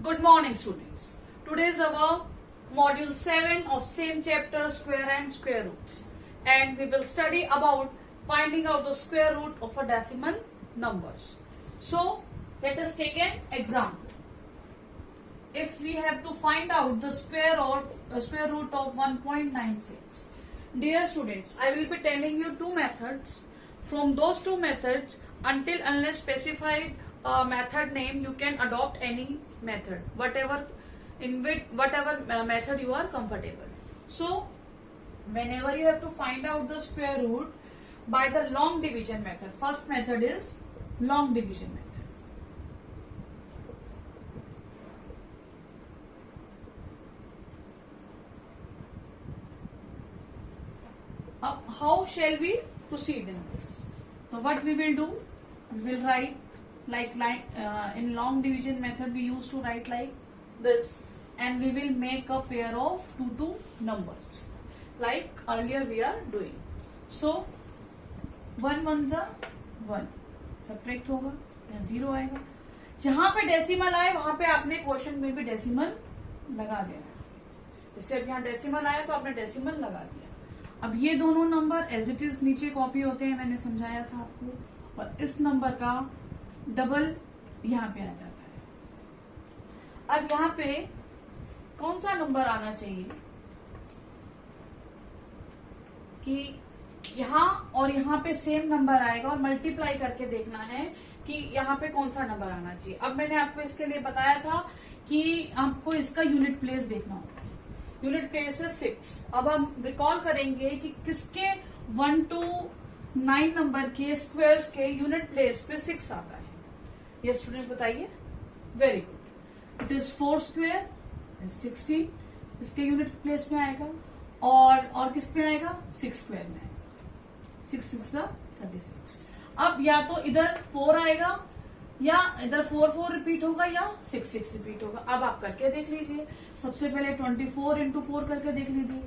Good morning, students. Today is our module 7 of same chapter, square and square roots, and we will study about finding out the square root of a decimal numbers. So let us take an example. If we have to find out the square root of 1.96, dear students, I will be telling you two methods. From those two methods, until unless specified method name, you can adopt any method, whatever method you are comfortable. So whenever you have to find out the square root by the long division method, first method is long division method. How shall we proceed in this? So what we will do, we will write like in long division method we used to write like this, and we will make a pair of two numbers like earlier we are doing. So 1 1 जा 1 subtract होगा, यहाँ 0 आएगा. जहां पे decimal आए वहां पे आपने क्वेश्चन में भी डेसिमल लगा देना. जैसे अब यहाँ डेसिमल आया तो आपने डेसिमल लगा दिया. अब ये दोनों नंबर एज इट इज नीचे कॉपी होते हैं, मैंने समझाया था आपको, और इस नंबर का डबल यहाँ पे आ जाता है. अब यहाँ पे कौन सा नंबर आना चाहिए कि यहाँ और यहाँ पे सेम नंबर आएगा और मल्टीप्लाई करके देखना है कि यहाँ पे कौन सा नंबर आना चाहिए. अब मैंने आपको इसके लिए बताया था कि आपको इसका यूनिट प्लेस देखना होगा. यूनिट प्लेस है 6. अब हम रिकॉल करेंगे कि किसके 1 to 9 नंबर के स्क्वायर्स के यूनिट प्लेस पे 6 आता है. ये स्टूडेंट्स बताइए. Very good. It is 4 square 16. इसके यूनिट प्लेस में आएगा और किस पे आएगा 6 स्क्वायर में. 6 6 36. अब या तो इधर 4 आएगा या इधर 4 4 रिपीट होगा या 6 6 रिपीट होगा. अब आप करके देख लीजिए. सबसे पहले 24 into 4 करके देख लीजिए.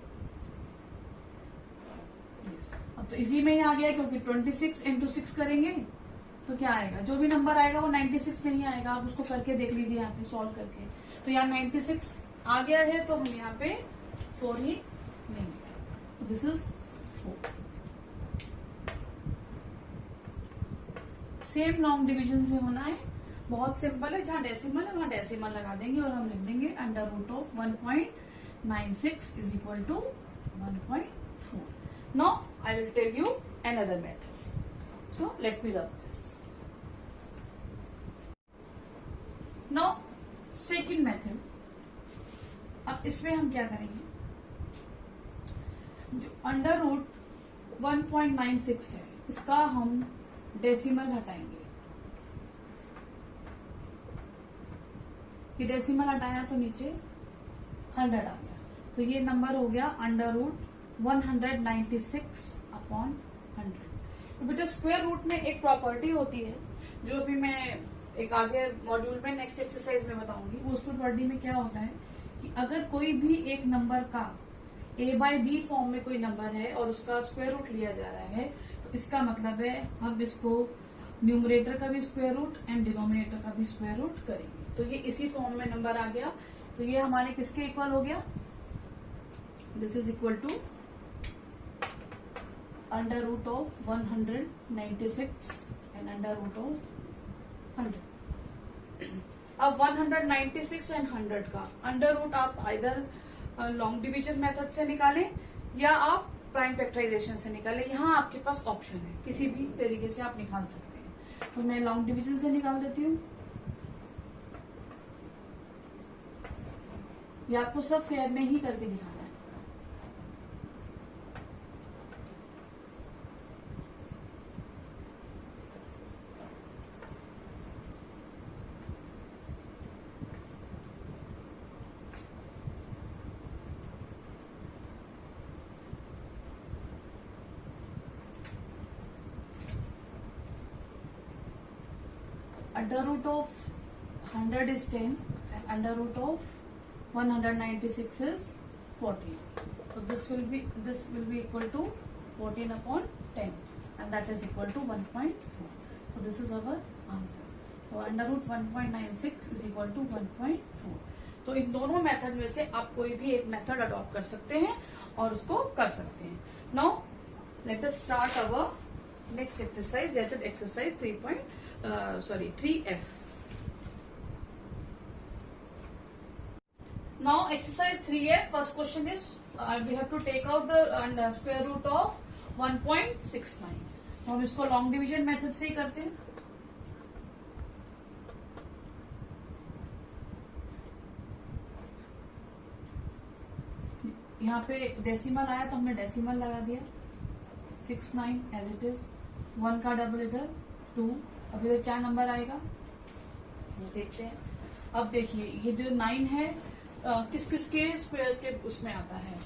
अब तो इसी में ही आ गया क्योंकि 26 into 6 करेंगे तो क्या आएगा. जो भी नंबर आएगा वो 96 नहीं आएगा. आप उसको करके देख लीजिए यहाँ पे सॉल्व करके. तो यहाँ 96 आ गया है तो हम यहाँ पे 4 ही लेंगे. This is 4. Same long division से होना है. बहुत सिंपल है. जहां डेसिमल है वहां डेसिमल लगा देंगे और हम लिख देंगे under root of 1.96 is equal to 1.4. Now I will tell you another method. So let me rub this. Now second method. अब इसमें हम क्या करेंगे, जो अंडर रूट 1.96 है इसका हम डेसिमल हटाएंगे. ये डेसिमल हटाया तो नीचे 100 आ गया. तो ये नंबर हो गया अंडर रूट 196 अपॉन 100. बेटा स्क्वायर रूट में एक प्रॉपर्टी होती है जो अभी मैं एक आगे मॉड्यूल में नेक्स्ट एक्सरसाइज में बताऊंगी. उस प्रॉपर्टी में क्या होता है कि अगर कोई भी एक नंबर का a/b फॉर्म में कोई नंबर है और उसका स्क्वायर रूट लिया जा रहा है तो इसका मतलब है हम इसको न्यूमरेटर का भी स्क्वायर रूट एंड डिनोमिनेटर का भी स्क्वायर रूट करेंगे. तो ये इसी फॉर्म में नंबर आ गया. तो ये हमारे किसके इक्वल हो गया. This is equal to under root of 196 and under root of 100. अब 196 एंड 100 का अंडर रूट आप आइदर लॉन्ग डिवीजन मेथड से निकालें या आप प्राइम फैक्टराइजेशन से निकालें. यहाँ आपके पास ऑप्शन है, किसी भी तरीके से आप निकाल सकते हैं. तो मैं लॉन्ग डिवीजन से निकाल देती हूँ. ये आपको सब फेयर में ही करके दिखाना है. Under root of 100 is 10 and under root of 196 is 14. So this will be equal to 14 upon 10 and that is equal to 1.4. So this is our answer. तो under root 1.96 is equal to 1.4। तो इन दोनों method में से आप कोई भी एक method adopt कर सकते हैं और उसको कर सकते हैं। Now let us start our next exercise, that is exercise 3F। Now exercise 3F, first question is we have to take out the square root of 1.69। तो हम इसको लॉन्ग डिवीजन मेथड से ही करते हैं। यहाँ पे डेसिमल आया तो हमने डेसिमल लगा दिया, 69 एज इट इज। 1 का डबल इधर 2, अब इधर क्या नंबर आएगा वो देखते हैं। अब देखिए ये जो 9 है किस किस के स्क्वायर्स के उसमें आता है,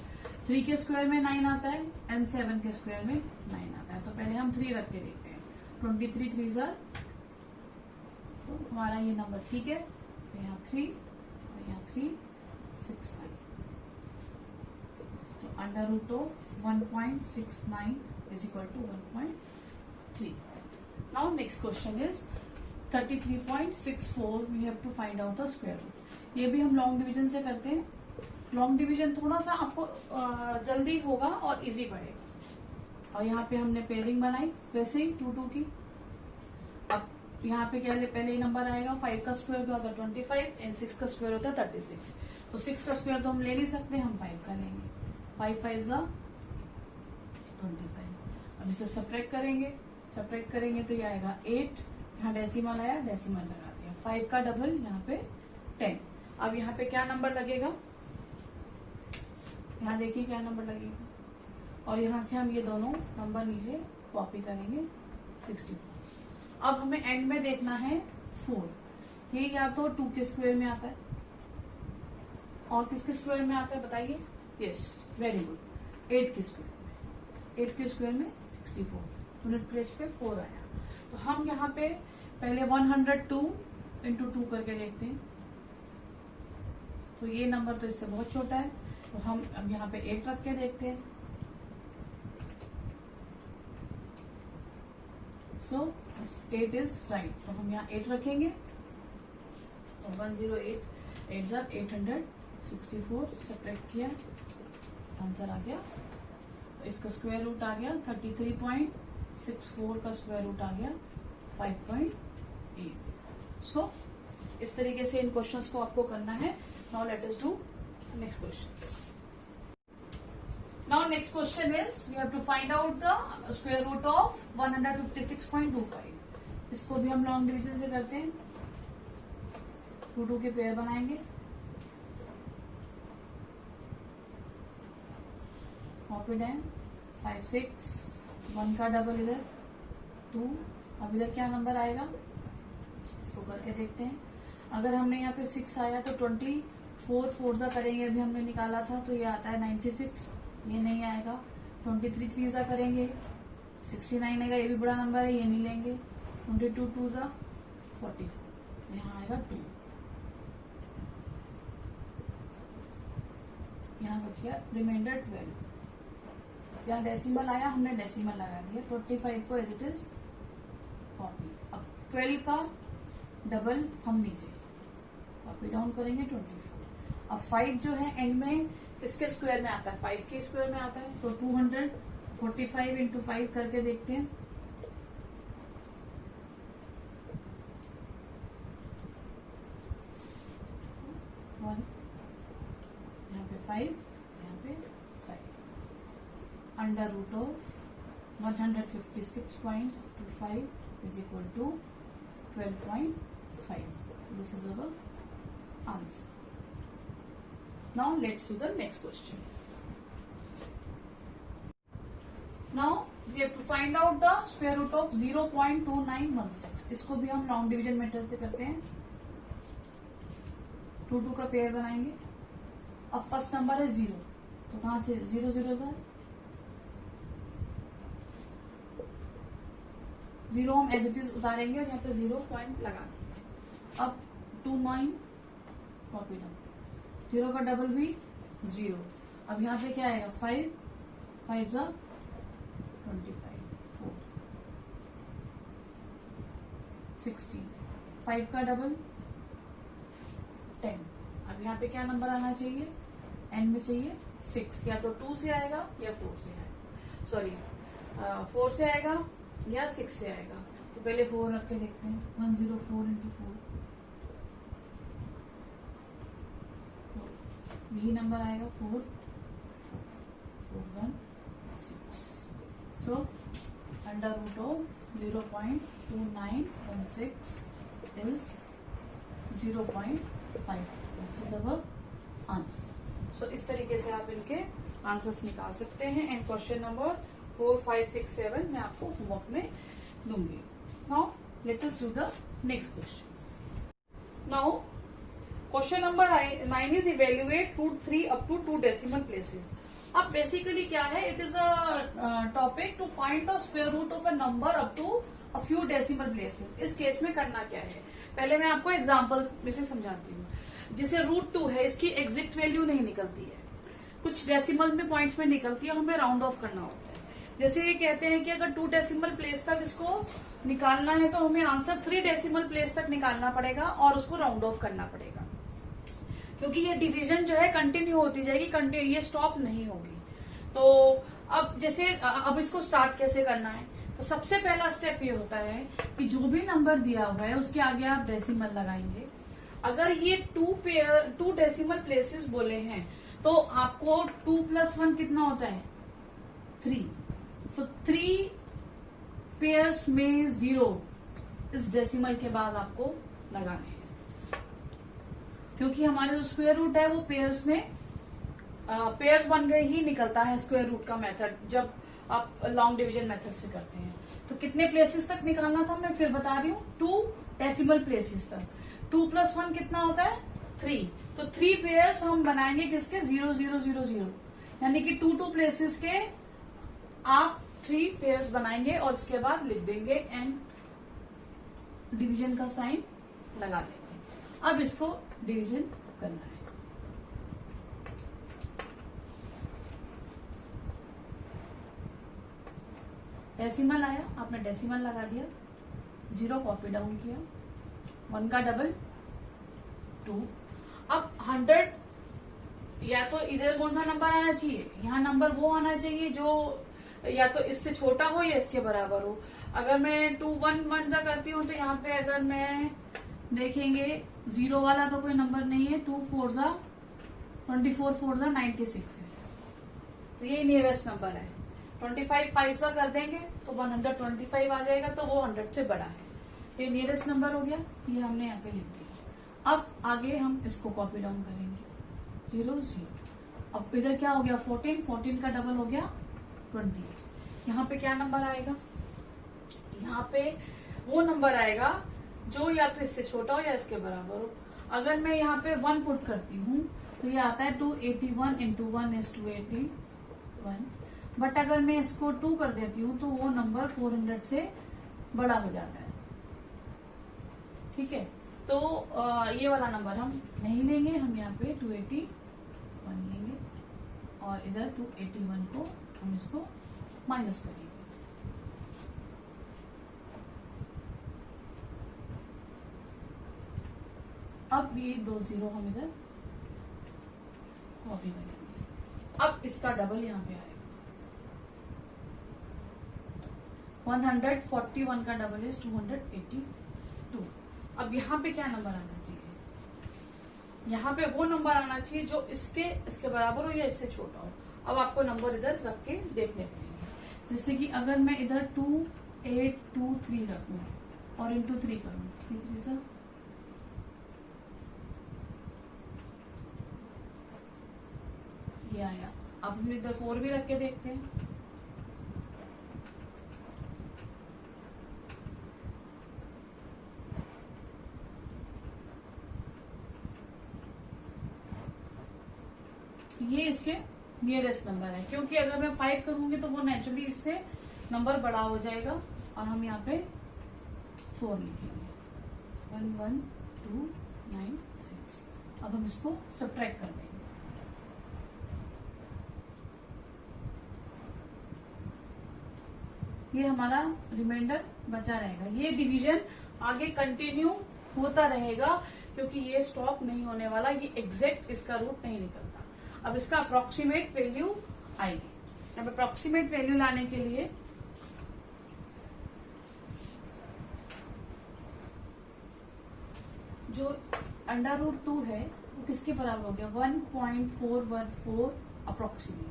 3 के स्क्वायर में 9 आता है एंड 7 के स्क्वायर में 9 आता है। तो पहले हम 3 रख के देखते हैं, 23 3 ज़ा, तो हमारा ये नंबर ठीक है। तो यहाँ 3 और यहाँ 3, 6 9। तो under root of 1.69 is equal to 1.3। Now next question is 33.64, we have to find out the square root. ये भी हम लॉन्ग डिवीजन से करते हैं। लॉन्ग डिवीजन थोड़ा सा आपको जल्दी होगा और इजी पड़ेगा। और यहाँ पे हमने पेयरिंग बनाई वैसे ही 2 2 की। अब यहाँ पे क्या पहले ही नंबर आएगा, 5 का स्क्वायर क्या होता है 25 एंड 6 का स्क्वायर होता है 36। तो 6 का स्क्वायर तो हम ले नहीं सकते, हम 5 का लेंगे। 5 5 ज़ा 25। अब इसे सब्ट्रैक्ट करेंगे तो ये आएगा 8। यहाँ डेसिमल आया, डेसिमल लगा दिया। 5 का डबल यहाँ पे 10। अब यहाँ पे क्या नंबर लगेगा, यहाँ देखिए क्या नंबर लगेगा, और यहाँ से हम ये दोनों नंबर नीचे कॉपी करेंगे 64। अब हमें एंड में देखना है 4। ये या तो 2 के स्क्वायर में आता है और किसके स्क्वायर में आता है बताइए। यस वेरी गुड, 8 के स्क्वायर में। 8 के स्क्वायर में 64, यूनिट प्लेस पे 4 आया। तो हम यहाँ पे पहले 102 इंटू 2 करके देखते हैं। तो ये नंबर तो इससे बहुत छोटा है, तो हम अब यहाँ पे 8 रख के देखते हैं। सो 8 इज राइट, तो हम यहाँ 8 रखेंगे। तो 108 8 ज़ा 864, सब्ट्रैक्ट किया, आंसर आ गया। तो इसका स्क्वायर रूट आ गया 33.64 का स्क्वायर रूट आ गया 5.8। सो इस तरीके से इन क्वेश्चंस को आपको करना है। Now let us do next questions. Now next question is we have to find out the square root of 156.25। इसको भी हम लॉन्ग डिवीजन से करते हैं। 2 2 के पेयर बनाएंगे, कॉपी डैन 5 6, 1 का डबल इधर 2। अब इधर क्या नंबर आएगा इसको करके देखते हैं। अगर हमने यहाँ पे 6 आया तो 24 4 ज़ा करेंगे, अभी हमने निकाला था, तो ये आता है 96, ये नहीं आएगा। 23 3 ज़ा करेंगे 69 आएगा, ये भी बड़ा नंबर है, ये नहीं लेंगे। 22 2 ज़ा 44, यहाँ आएगा 2। यहाँ बच गया रिमाइंडर 12। यहाँ डेसिमल आया, हमने डेसिमल लगा दिया। 25 को एज इट इज कॉपी। अब 12 का डबल हम नीचे कॉपी डाउन करेंगे 24। अब 5 जो है एंड में किसके स्क्वायर में आता है, 5 के स्क्वायर में आता है। तो 245 इंटू 5 करके देखते हैं। यहाँ पे 5, यहाँ पे 5। Under root of 156.25 is equal to 12.5. This is our answer. Now let's do the next question. Now we have to find out the square root of 0.2916. इसको भी हम लॉन्ग डिवीजन मेथड से करते हैं। 2 2 का पेयर बनाएंगे। अब फर्स्ट नंबर है 0, तो कहां से 0 0 ज़ा 0 हम एज इट इज उतारेंगे और यहाँ पे 0 पॉइंट लगा देंगे। अब 2 9 कॉपी डाउन, 0 का डबल भी 0। अब यहाँ पे क्या आएगा 5 5 ज़ा 25 4 16 5 का डबल 10। अब यहाँ पे क्या नंबर आना चाहिए, एन में चाहिए 6, या तो 2 से आएगा या 4 से आएगा, सॉरी 4 से आएगा या 6 से आएगा। तो पहले 4 रख के देखते हैं, 104 इंटू 4, यही नंबर आएगा 4 4 1 6। So under root of 0.2916 is 0.5। This is our answer. So इस तरीके से आप इनके आंसर्स निकाल सकते हैं। एंड क्वेश्चन नंबर 4, 5, 6, 7 मैं आपको होमवर्क में दूंगी। Now let us do the next question. Now question number 9 is evaluate root 3 up to 2 decimal places. अब बेसिकली क्या है, it is a topic to find the square root of a number up to a few decimal places. इस case में करना क्या है, पहले मैं आपको एग्जांपल में से समझाती हूँ। जैसे रूट 2 है, इसकी एग्जैक्ट वैल्यू नहीं निकलती है, कुछ डेसिमल में पॉइंट्स में निकलती है, हमें राउंड ऑफ करना होता है। जैसे ये कहते हैं कि अगर 2 डेसिमल प्लेस तक इसको निकालना है तो हमें आंसर 3 डेसिमल प्लेस तक निकालना पड़ेगा और उसको राउंड ऑफ करना पड़ेगा, क्योंकि ये डिवीजन जो है कंटिन्यू होती जाएगी, ये स्टॉप नहीं होगी। तो अब जैसे अब इसको स्टार्ट कैसे करना है, तो सबसे पहला स्टेप ये होता है कि जो भी नंबर दिया हुआ है उसके आगे आप डेसिमल लगाएंगे। अगर ये 2 डेसिमल प्लेसेस बोले हैं तो आपको 2 + 1 कितना होता है 3। तो 3 पेयर्स में 0 इस डेसिमल के बाद आपको लगाने हैं, क्योंकि हमारे जो स्क्वायर रूट है वो पेयर्स में पेयर्स बन गए ही निकलता है स्क्वायर रूट का मेथड, जब आप लॉन्ग डिवीजन मेथड से करते हैं। तो कितने प्लेसेस तक निकालना था मैं फिर बता रही हूँ, 2 डेसिमल प्लेसेस तक। 2 + 1 कितना होता है 3। तो 3 पेयर्स हम बनाएंगे किसके 0 0 0 0, यानी कि 2 प्लेसेस के आप 3 पेयर्स बनाएंगे और इसके बाद लिख देंगे एंड डिवीजन का साइन लगा देंगे। अब इसको डिवीजन करना है। डेसिमल आया, आपने डेसिमल लगा दिया, 0 कॉपी डाउन किया, 1 का डबल 2। अब 100 या तो इधर कौन सा नंबर आना चाहिए, यहाँ नंबर वो आना चाहिए जो या तो इससे छोटा हो या इसके बराबर हो। अगर मैं 2 1 1 सा करती हूँ तो यहाँ पे अगर मैं देखेंगे 0 वाला तो कोई नंबर नहीं है, 2 4 सा 24 4 सा 96 है, तो ये नियरेस्ट नंबर है। 25 5 सा कर देंगे तो 125 आ जाएगा, तो वो 100 से बड़ा है, ये नियरेस्ट नंबर हो गया, ये हमने यहाँ पे लिख दिया। अब आगे हम इसको कॉपी डाउन करेंगे 0 0। अब इधर क्या हो गया 14 14 का डबल हो गया 28। यहाँ पे क्या नंबर आएगा, यहाँ पे वो नंबर आएगा जो या तो इससे छोटा हो या इसके बराबर हो। अगर मैं यहाँ पे 1 पुट करती हूँ तो ये आता है 281 इंटू 1 इज 281। बट अगर मैं इसको 2 कर देती हूँ तो वो नंबर 400 से बड़ा हो जाता है, ठीक है। तो ये वाला नंबर हम नहीं लेंगे, हम यहाँ पे 281 लेंगे और इधर 281 को हम इसको माइनस करेंगे। अब ये 2 0 हम इधर कॉपी करेंगे। अब इसका डबल यहाँ पे आएगा, 141 का डबल इज 282। अब यहाँ पे क्या नंबर आना चाहिए, यहाँ पे वो नंबर आना चाहिए जो इसके बराबर हो या इससे छोटा हो। अब आपको नंबर इधर रख के देखने पड़ेंगे, जैसे कि अगर मैं इधर 2 8 2 3 रखूं और इंटू 3 करूं, 3 3 सा ये आया। अब हम इधर 4 भी रख के देखते हैं, ये इसके नियरेस्ट नंबर है, क्योंकि अगर मैं 5 करूंगी तो वो नेचुरली इससे नंबर बड़ा हो जाएगा और हम यहाँ पे 4 लिखेंगे 1 1 2 9 6। अब हम इसको सब्ट्रैक्ट कर देंगे, ये हमारा रिमाइंडर बचा रहेगा। ये डिवीजन आगे कंटिन्यू होता रहेगा, क्योंकि ये स्टॉप नहीं होने वाला, ये एग्जैक्ट इसका रूट नहीं निकलता। अब इसका अप्रोक्सीमेट वैल्यू आएगी। अब अप्रोक्सीमेट वैल्यू लाने के लिए जो √2 है वो किसके बराबर हो गया, 1.414 अप्रोक्सीमेट।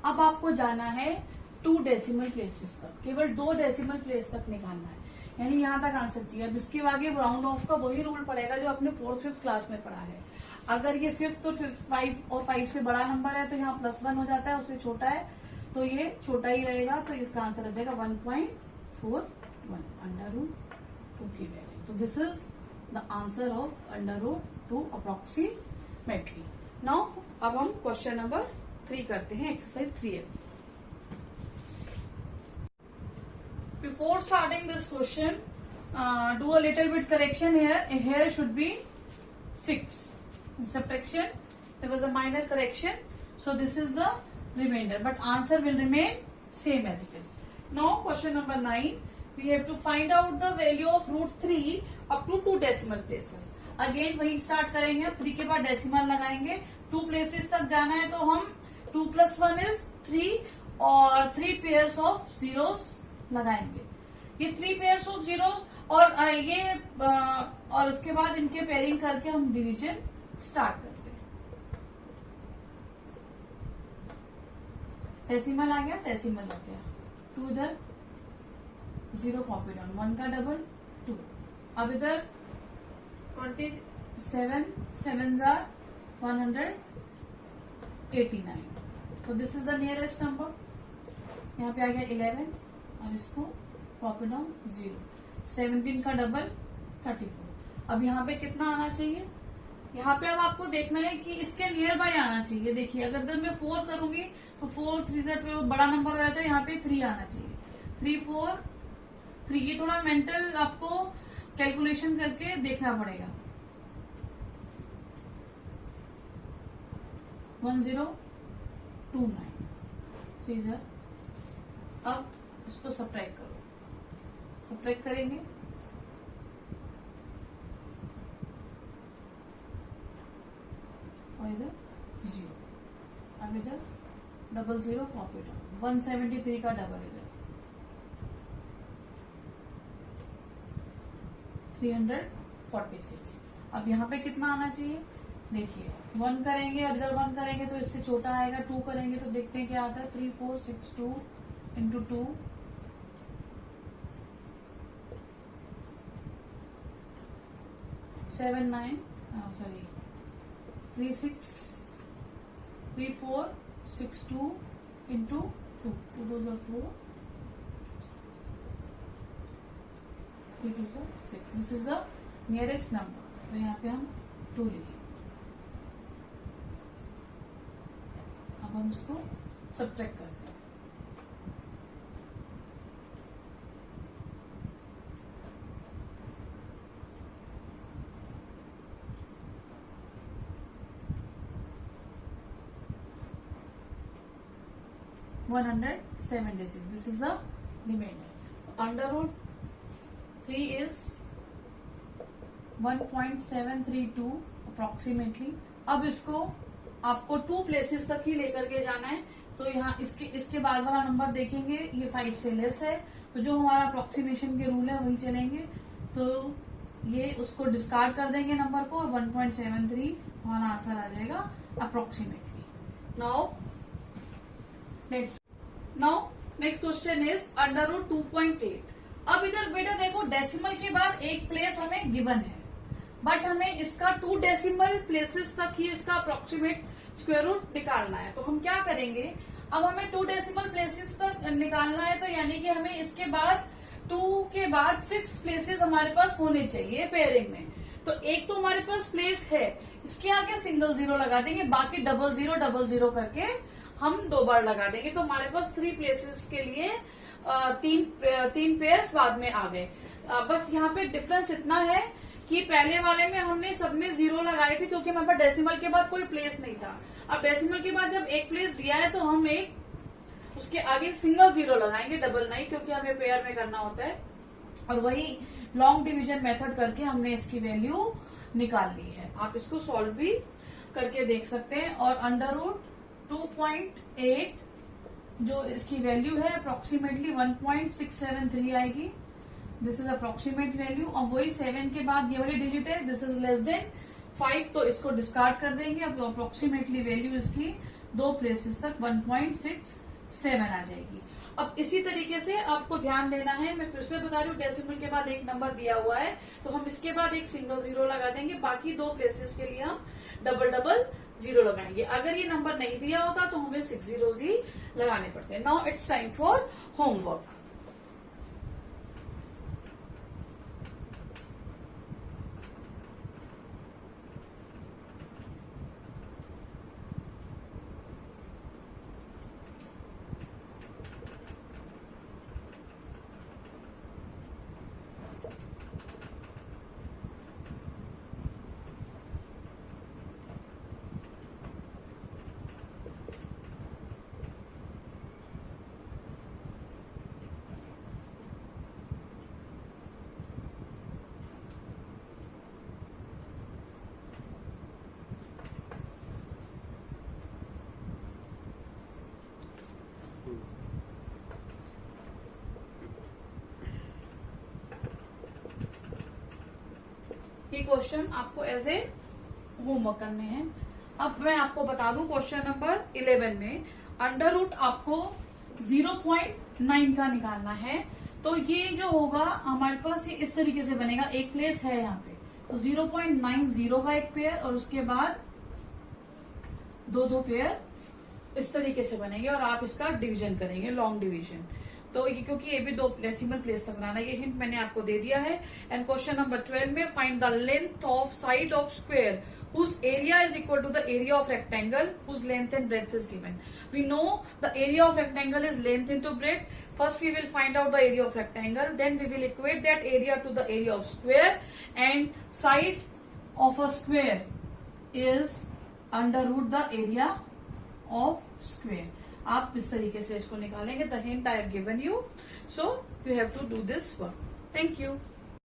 अब आपको जाना है 2 डेसिमल प्लेसेस तक, केवल 2 डेसिमल प्लेस तक निकालना है, यानी यहाँ तक आंसर चाहिए। अब इसके आगे राउंड ऑफ का वही रूल पड़ेगा जो आपने 4th 5th क्लास में पढ़ा है। अगर ये 5th और 5 और 5 से बड़ा नंबर है तो यहाँ +1 हो जाता है, उससे छोटा है तो ये छोटा ही रहेगा, तो इसका आंसर आ जाएगा 1.41 √2 की वैल्यू। तो this is the answer of √2 approximately. Now अब हम क्वेश्चन नंबर 3 करते हैं, exercise 3F। Before starting this question, do a little bit correction here. Here should be 6. In subtraction, there was a minor correction. So this is the remainder, but answer will remain same as it is. Now question number 9. We have to find out the value of √3 up to 2 decimal places. Again वही start करेंगे, 3 के बाद decimal लगाएंगे, 2 places तक जाना है तो हम 2 + 1 is 3 और 3 pairs of zeros लगाएंगे। ये 3 pairs of zeros और ये और उसके बाद इनके पेयरिंग करके हम डिवीजन स्टार्ट करते हैं। डेसिमल आ गया, डेसिमल आ गया, 2 इधर 0 कॉपी डाउन, 1 का डबल 2। अब इधर 27 7s are 189, तो this is the nearest number. यहाँ पे आ गया 11, अब इसको कॉपी डाउन 0, 17 का डबल 34। अब यहाँ पे कितना आना चाहिए, यहाँ पे अब आपको देखना है कि इसके नियर बाय आना चाहिए। देखिए अगर मैं 4 करूंगी तो 4 3 से 12 बड़ा नंबर हो जाता है, यहाँ पे 3 आना चाहिए, 3 4 3। ये थोड़ा मेंटल आपको कैलकुलेशन करके देखना पड़ेगा। 1029 3 सर। अब इसको सब्ट्रैक्ट करो, सब्ट्रैक्ट करेंगे और इधर 0, अब इधर 00 कॉपी डाउन, 173 का डबल इधर 346। अब यहाँ पे कितना आना चाहिए, देखिए 1 करेंगे और इधर 1 करेंगे तो इससे छोटा आएगा, 2 करेंगे तो देखते हैं क्या आता है, 3462 into 2 79 sorry 3462 into 2, 2 2s are 4, 3 2s are 6। This is the nearest number, तो यहाँ पे हम 2 लिखेंगे। अब हम इसको सब्ट्रैक्ट करते हैं। (176). This is the remainder. √3 is 1.732 approximately. अब इसको आपको 2 प्लेसेस तक ही लेकर के जाना है, तो यहाँ इसके बाद वाला नंबर देखेंगे, ये 5 से लेस है, तो जो हमारा अप्रोक्सीमेशन के रूल है वही चलेंगे, तो ये उसको डिस्कार्ड कर देंगे नंबर को और 1.73 हमारा आंसर आ जाएगा approximately. Now next question is √2.8। अब इधर बेटा देखो डेसिमल के बाद एक प्लेस हमें गिवन है, बट हमें इसका 2 डेसिमल प्लेसेस तक ही इसका अप्रोक्सीमेट स्क्वायर रूट निकालना है। तो हम क्या करेंगे, अब हमें 2 डेसिमल प्लेसेस तक निकालना है, तो यानी कि हमें इसके बाद 2 के बाद 6 प्लेसेस हमारे पास होने चाहिए पेयरिंग में। तो एक तो हमारे पास प्लेस है, इसके आगे सिंगल 0 लगा देंगे, बाकी 0000 करके हम 2 बार लगा देंगे, तो हमारे पास 3 प्लेसेस के लिए 3 पेयर्स बाद में आ गए। बस यहाँ पे डिफरेंस इतना है कि पहले वाले में हमने सब में 0 लगाए थे, क्योंकि हमारे पास डेसिमल के बाद कोई प्लेस नहीं था। अब डेसिमल के बाद जब एक प्लेस दिया है तो हम उसके आगे सिंगल 0 लगाएंगे, डबल नहीं, क्योंकि हमें पेयर में करना होता है। और वही लॉन्ग डिवीजन मेथड करके हमने इसकी वैल्यू निकाल ली है। आप इसको सॉल्व भी करके देख सकते हैं। और अंडर रूट 2.8 जो इसकी वैल्यू है अप्रोक्सीमेटली 1.673 आएगी। This is approximate value. और वही 7 के बाद ये वाली डिजिट है, दिस इज लेस देन 5, तो इसको डिस्कार्ड कर देंगे। अब अप्रोक्सीमेटली वैल्यू इसकी 2 प्लेसेस तक 1.67 आ जाएगी। अब इसी तरीके से आपको ध्यान देना है, मैं फिर से बता रही हूँ, डेसिमल के बाद एक नंबर दिया हुआ है तो हम इसके बाद एक सिंगल जीरो लगा देंगे, बाकी 2 प्लेसेस के लिए हम डबल डबल जीरो लगाएंगे। अगर ये नंबर नहीं दिया होता तो हमें 6 जीरोस ही लगाने पड़ते हैं। Now it's time for homework. ये क्वेश्चन आपको एज ए होमवर्क करने हैं। अब मैं आपको बता दूं क्वेश्चन नंबर 11 में अंडर रूट आपको 0.9 का निकालना है। तो ये जो होगा हमारे पास ये इस तरीके से बनेगा, एक प्लेस है यहाँ पे तो 0.90 का एक पेयर और उसके बाद 2 पेयर इस तरीके से बनेंगे और आप इसका डिवीजन करेंगे, लॉन्ग डिवीजन। तो ये क्योंकि ये भी 2 डेसिमल प्लेस तक बनाना है, ये हिंट मैंने आपको दे दिया है। एंड क्वेश्चन नंबर 12 में find the length of side of square whose area is equal to the area of rectangle whose length and breadth is given. We know the area of rectangle is length into breadth. First we will find out the area of rectangle, then we will equate that area to the area of square, and side of a square is under root the area of square. आप इस तरीके से इसको निकालेंगे। The hint I have given you, so you have to do this work. Thank you.